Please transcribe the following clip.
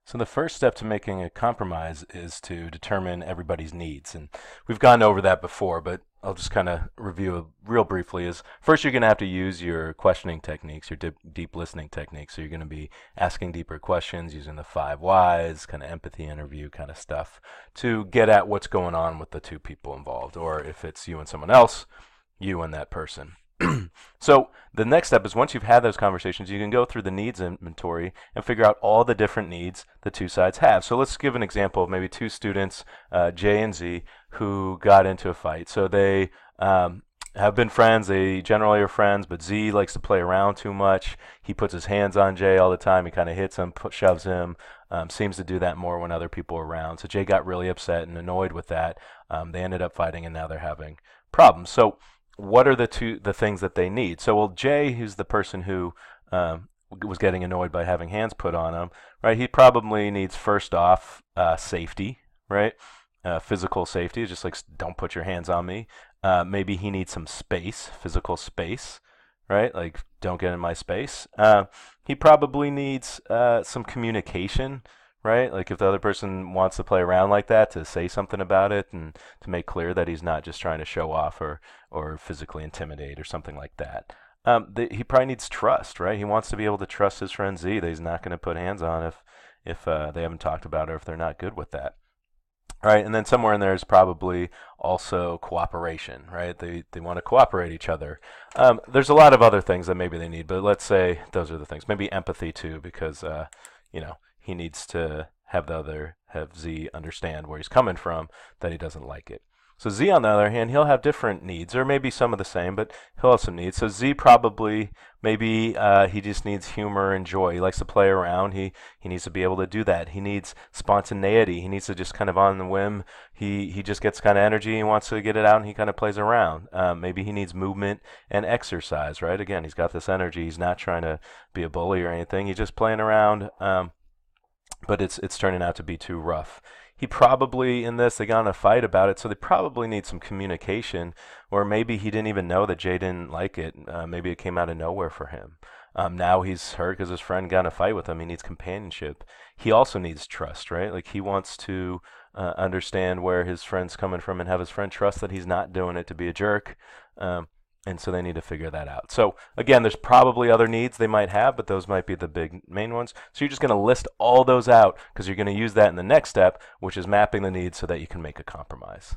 So the first step to making a compromise is to determine everybody's needs. And we've gone over that before, but I'll just kind of review it real briefly. Is first you're going to have to use your questioning techniques, your deep listening techniques. So you're going to be asking deeper questions using the five whys, kind of empathy interview kind of stuff to get at what's going on with the two people involved. Or if it's you and someone else, you and that person. So the next step is once you've had those conversations, you can go through the needs inventory and figure out all the different needs the two sides have. So let's give an example of maybe two students, J and Z, who got into a fight. So they have been friends. They generally are friends, but Z likes to play around too much. He puts his hands on Jay all the time. He kind of hits him, shoves him, seems to do that more when other people are around. So Jay got really upset and annoyed with that. They ended up fighting, and now they're having problems. So what are the things that they need? So, well, Jay, who's the person who was getting annoyed by having hands put on him, right? He probably needs first off safety, right? Physical safety, just like don't put your hands on me. Maybe he needs some space, physical space, right? Like don't get in my space. He probably needs some communication, right? Like if the other person wants to play around like that, to say something about it and to make clear that he's not just trying to show off or physically intimidate or something like that. He probably needs trust, right? He wants to be able to trust his friend Z that he's not going to put hands on if they haven't talked about it or if they're not good with that. Right, and then somewhere in there is probably also cooperation, right? They want to cooperate each other. There's a lot of other things that maybe they need, but let's say those are the things. Maybe empathy too, because he needs to have Z understand where he's coming from, that he doesn't like it. So Z, on the other hand, he'll have different needs, or maybe some of the same, but he'll have some needs. So Z probably, maybe he just needs humor and joy. He likes to play around. He needs to be able to do that. He needs spontaneity. He needs to just kind of on the whim. He just gets kind of energy. He wants to get it out, and he kind of plays around. Maybe he needs movement and exercise, right? Again, he's got this energy. He's not trying to be a bully or anything. He's just playing around. But it's turning out to be too rough. He probably, in this, they got in a fight about it, so they probably need some communication, or maybe he didn't even know that Jay didn't like it. Maybe it came out of nowhere for him. Now he's hurt because his friend got in a fight with him. He needs companionship. He also needs trust, right? Like he wants to understand where his friend's coming from and have his friend trust that he's not doing it to be a jerk. And so they need to figure that out. So again, there's probably other needs they might have, but those might be the big main ones. So you're just going to list all those out because you're going to use that in the next step, which is mapping the needs so that you can make a compromise.